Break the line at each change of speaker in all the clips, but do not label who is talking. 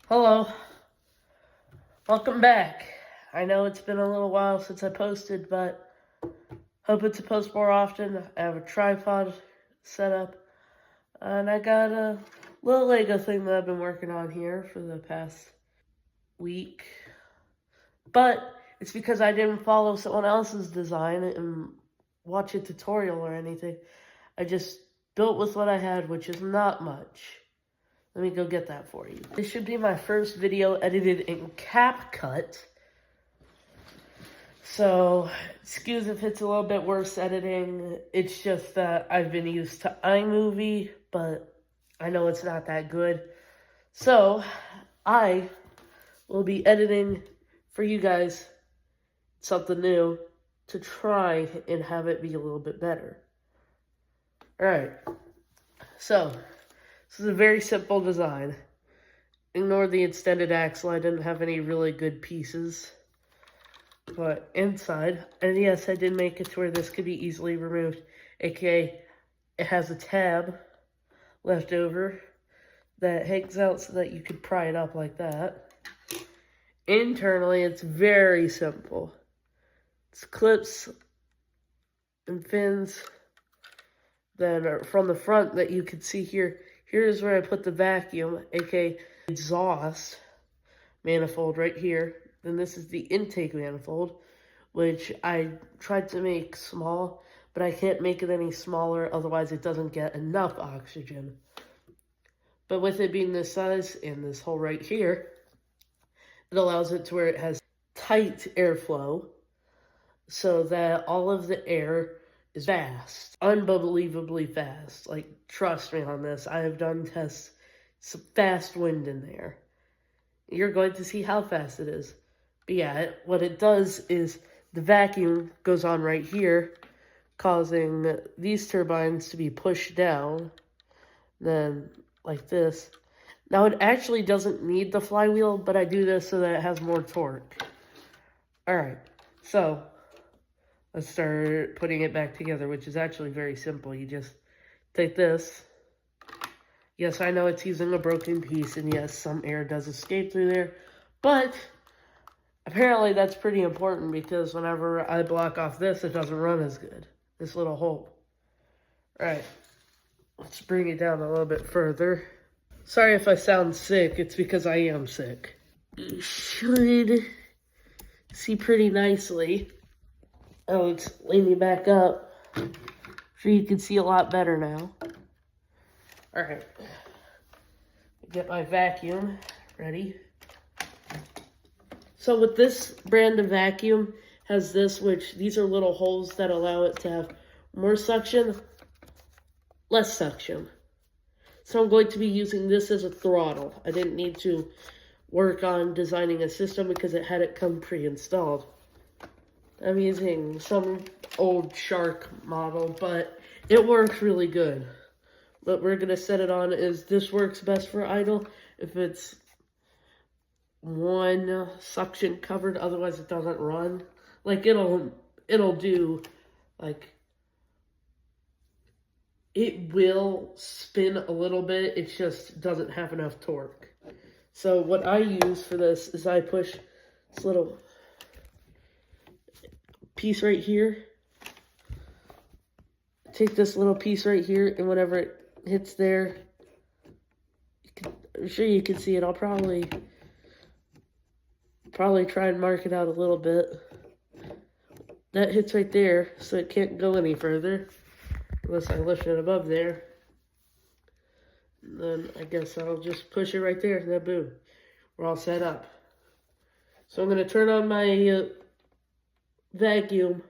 Hello, welcome back. I know it's been a little while since I posted, but hoping to post more often. I have a tripod set up, and I got a little Lego thing that I've been working on here for the past week. But it's because I didn't follow someone else's design and watch a tutorial or anything. I just built with what I had, which is not much. Let me go get that for you. This should be my first video edited in CapCut. So, excuse if it's a little bit worse editing. It's just that I've been used to iMovie, but I know it's not that good. So, I will be editing for you guys something new to try and have it be a little bit better. Alright, so this is a very simple design. Ignore the extended axle, I didn't have any really good pieces. But inside, and yes, I did make it to where this could be easily removed, aka it has a tab left over that hangs out so that you could pry it up like that. Internally, it's very simple. It's clips and fins. Then from the front that you can see here, here's where I put the vacuum, aka exhaust manifold right here. Then this is the intake manifold, which I tried to make small, but I can't make it any smaller, otherwise it doesn't get enough oxygen. But with it being this size and this hole right here, it allows it to where it has tight airflow so that all of the air is fast, unbelievably fast. Like, trust me on this. I have done tests, some fast wind in there. You're going to see how fast it is. But yeah, what it does is the vacuum goes on right here, causing these turbines to be pushed down, then like this. Now, it actually doesn't need the flywheel, but I do this so that it has more torque. Alright, so let's start putting it back together, which is actually very simple. You just take this. Yes, I know it's using a broken piece, and yes, some air does escape through there, but apparently that's pretty important because whenever I block off this, it doesn't run as good. This little hole. Alright, let's bring it down a little bit further. Sorry if I sound sick, it's because I am sick. You should see pretty nicely. Oh, let's lay me back up so you can see a lot better now. Alright, get my vacuum ready. So with this brand of vacuum, has this, which these are little holes that allow it to have more suction, less suction. So I'm going to be using this as a throttle. I didn't need to work on designing a system because it had it come pre-installed. I'm using some old Shark model, but it works really good. What we're going to set it on is this works best for idle if it's one suction covered, otherwise it doesn't run. Like, it'll do, like, it will spin a little bit, it just doesn't have enough torque. So what I use for this is I push this little piece right here, take this little piece right here, and whenever it hits there, I'm sure you can see it. I'll probably try and mark it out a little bit. That hits right there, so it can't go any further unless I lift it above there. And then I guess I'll just push it right there, and then boom, we're all set up. So I'm going to turn on my vacuum.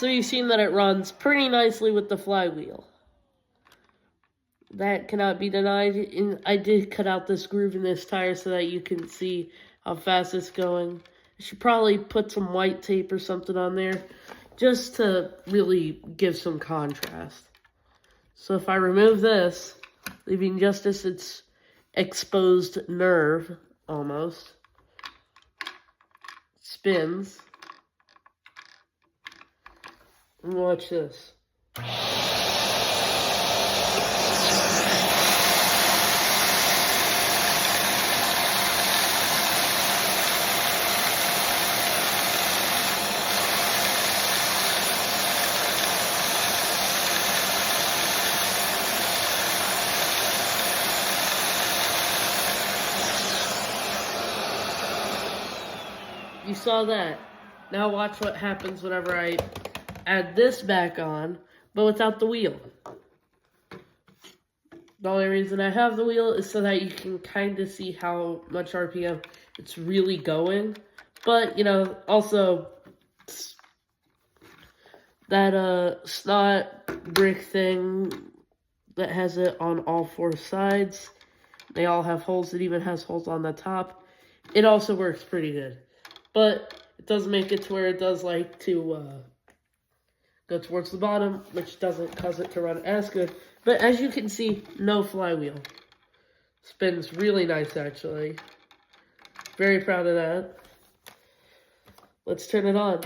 So you've seen that it runs pretty nicely with the flywheel. That cannot be denied. And I did cut out this groove in this tire so that you can see how fast it's going. I should probably put some white tape or something on there just to really give some contrast. So if I remove this, leaving just its exposed nerve, almost, spins, and watch this. You saw that. Now watch what happens whenever I add this back on, but without the wheel. The only reason I have the wheel is so that you can kind of see how much RPM it's really going. But, you know, also, that snot brick thing that has it on all four sides, they all have holes. It even has holes on the top. It also works pretty good. But it does make it to where it does like to go towards the bottom, which doesn't cause it to run as good. But as you can see, no flywheel. Spins really nice, actually. Very proud of that. Let's turn it on.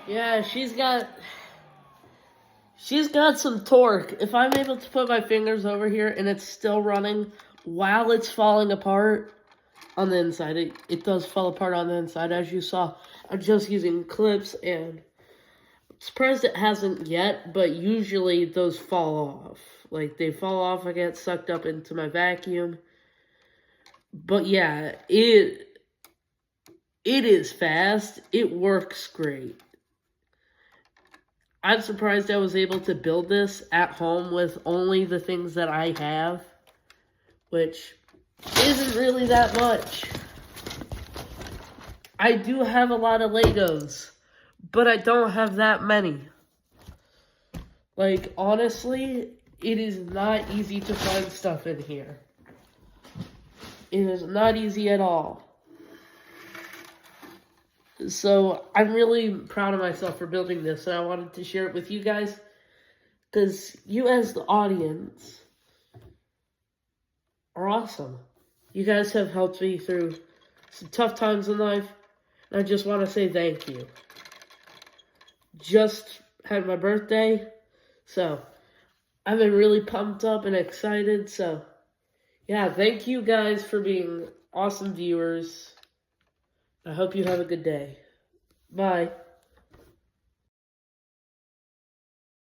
Yeah, she's got some torque. If I'm able to put my fingers over here and it's still running while it's falling apart on the inside, it does fall apart on the inside, as you saw. I'm just using clips, and I'm surprised it hasn't yet, but usually those fall off. Like, they fall off, I get sucked up into my vacuum. But yeah, it is fast. It works great. I'm surprised I was able to build this at home with only the things that I have, which isn't really that much. I do have a lot of Legos, but I don't have that many. Like, honestly, it is not easy to find stuff in here. It is not easy at all. So, I'm really proud of myself for building this, and I wanted to share it with you guys, because you as the audience are awesome. You guys have helped me through some tough times in life, and I just want to say thank you. Just had my birthday, so I've been really pumped up and excited, so yeah, thank you guys for being awesome viewers. I hope you have a good day. Bye.